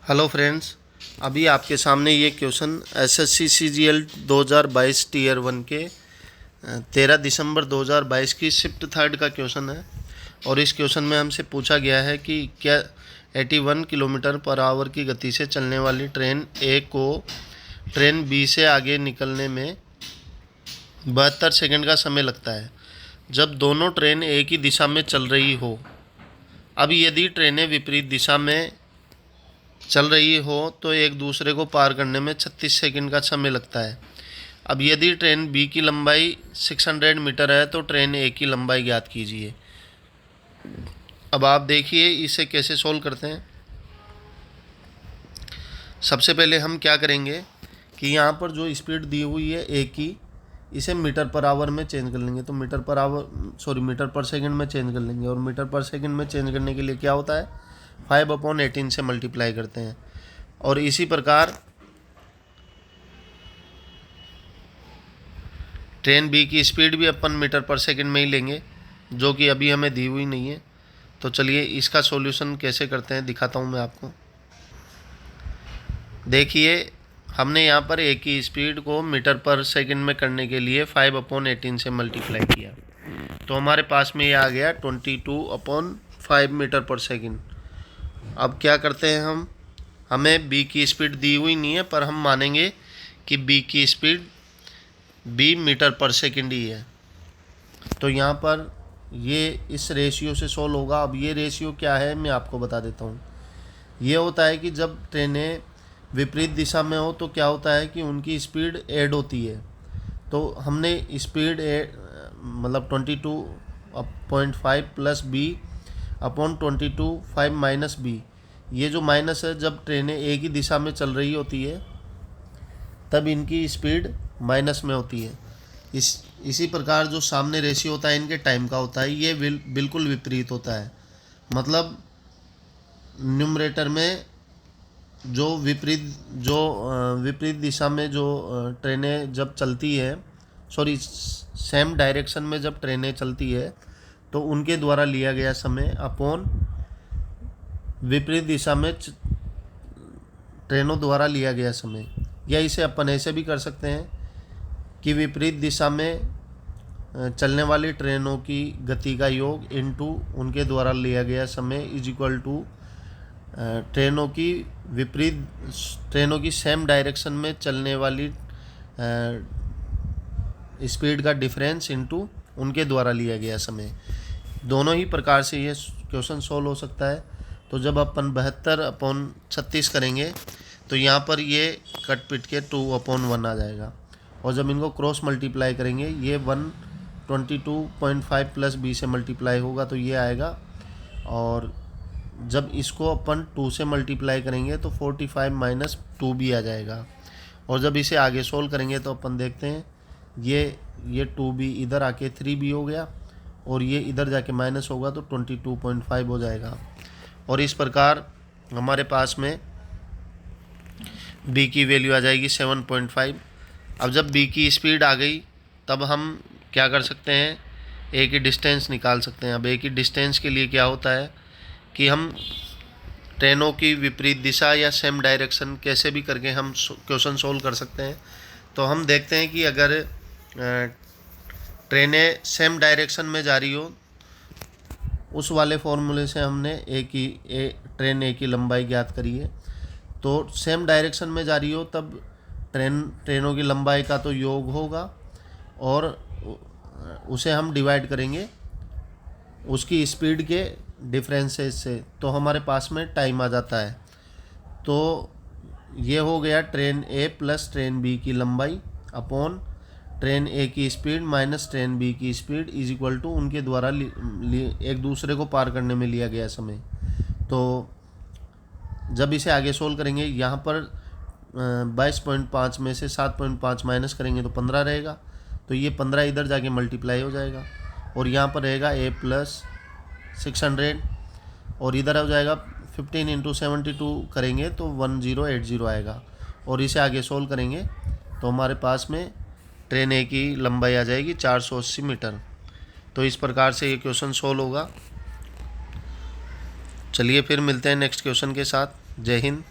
Hello friends, अभी आपके सामने ये क्वेश्चन एसएससी सीजीएल 2022 टीयर 1 के 13 दिसंबर 2022 की शिफ्ट थर्ड का क्वेश्चन है। और इस क्वेश्चन में हमसे पूछा गया है कि क्या 81 किलोमीटर पर आवर की गति से चलने वाली ट्रेन ए को ट्रेन बी से आगे निकलने में 72 सेकंड का समय लगता है जब दोनों ट्रेन एक ही दिशा में चल रही हो। अब यदि ट्रेनें विपरीत दिशा में चल रही हो तो एक दूसरे को पार करने में 36 सेकंड का समय लगता है। अब यदि ट्रेन बी की लंबाई 600 मीटर है तो ट्रेन ए की लंबाई ज्ञात कीजिए। अब आप देखिए इसे कैसे सोल्व करते हैं। सबसे पहले हम क्या करेंगे कि यहाँ पर जो स्पीड दी हुई है ए की, इसे मीटर पर आवर में चेंज कर लेंगे। तो मीटर पर सेकंड में चेंज कर लेंगे। और मीटर पर सेकंड में चेंज करने के लिए क्या होता है, 5/18 से मल्टीप्लाई करते हैं। और इसी प्रकार ट्रेन बी की स्पीड भी अपन मीटर पर सेकंड में ही लेंगे, जो कि अभी हमें दी हुई नहीं है। तो चलिए इसका सॉल्यूशन कैसे करते हैं दिखाता हूं मैं आपको। देखिए, हमने यहाँ पर ए की स्पीड को मीटर पर सेकंड में करने के लिए 5/18 से मल्टीप्लाई किया, तो हमारे पास में ये आ गया 22/5 मीटर पर सेकंड। अब क्या करते हैं हमें बी की स्पीड दी हुई नहीं है, पर हम मानेंगे कि बी की स्पीड बी मीटर पर सेकंड ही है। तो यहाँ पर ये इस रेशियो से सोल्व होगा। अब ये रेशियो क्या है मैं आपको बता देता हूँ। ये होता है कि जब ट्रेनें विपरीत दिशा में हो तो क्या होता है कि उनकी स्पीड ऐड होती है। तो हमने स्पीड मतलब 22.5 plus b upon 22.5 minus b, ये जो माइनस है, जब ट्रेनें एक ही दिशा में चल रही होती है तब इनकी स्पीड माइनस में होती है। इसी प्रकार जो सामने रेशियो होता है इनके टाइम का होता है, ये बिल्कुल विपरीत होता है। मतलब न्यूमरेटर में जो विपरीत दिशा में जो ट्रेनें जब चलती है, सेम डायरेक्शन में जब ट्रेनें चलती है तो उनके द्वारा लिया गया समय अपॉन विपरीत दिशा में ट्रेनों द्वारा लिया गया समय। या इसे अपन ऐसे भी कर सकते हैं कि विपरीत दिशा में चलने वाली ट्रेनों की गति का योग इनटू उनके द्वारा लिया गया समय इज इक्वल टू ट्रेनों की सेम डायरेक्शन में चलने वाली स्पीड का डिफरेंस इनटू उनके द्वारा लिया गया समय। दोनों ही प्रकार से ये क्वेश्चन सोल्व हो सकता है। तो जब अपन 72/36 करेंगे तो यहाँ पर ये कट पिट के 2/1 आ जाएगा। और जब इनको क्रॉस मल्टीप्लाई करेंगे, ये 122.5 प्लस बी से मल्टीप्लाई होगा तो ये आएगा। और जब इसको अपन 2 से मल्टीप्लाई करेंगे तो 45 माइनस 2b आ जाएगा। और जब इसे आगे सोल्व करेंगे तो अपन देखते हैं ये 2b इधर आके 3b हो गया और ये इधर जाके माइनस होगा तो 22.5 हो जाएगा। और इस प्रकार हमारे पास में b की वैल्यू आ जाएगी 7.5। अब जब b की स्पीड आ गई तब हम क्या कर सकते हैं, a की डिस्टेंस निकाल सकते हैं। अब a की डिस्टेंस के लिए क्या होता है कि हम ट्रेनों की विपरीत दिशा या सेम डायरेक्शन कैसे भी करके हम क्वेश्चन सोल्व कर सकते हैं। तो हम देखते हैं कि अगर ट्रेनें सेम डायरेक्शन में जा रही हो, उस वाले फॉर्मूले से हमने ट्रेन ए की लंबाई ज्ञात करी है। तो सेम डायरेक्शन में जा रही हो तब ट्रेनों की लंबाई का तो योग होगा और उसे हम डिवाइड करेंगे उसकी स्पीड के डिफरेंसेस से, तो हमारे पास में टाइम आ जाता है। तो ये हो गया ट्रेन ए प्लस ट्रेन बी की लंबाई अपॉन ट्रेन ए की स्पीड माइनस ट्रेन बी की स्पीड इज इक्वल टू उनके द्वारा एक दूसरे को पार करने में लिया गया समय। तो जब इसे आगे सोल्व करेंगे, यहाँ पर 22.5 में से 7.5 माइनस करेंगे तो 15 रहेगा। तो ये 15 इधर जाके मल्टीप्लाई हो जाएगा और यहाँ पर रहेगा a प्लस 600 और इधर हो जाएगा 15 इंटू 72 करेंगे तो 1080 आएगा। और इसे आगे सोल्व करेंगे तो हमारे पास में ट्रेन ए की लंबाई आ जाएगी 480 मीटर। तो इस प्रकार से ये क्वेश्चन सोल्व होगा। चलिए फिर मिलते हैं नेक्स्ट क्वेश्चन के साथ। जय हिंद।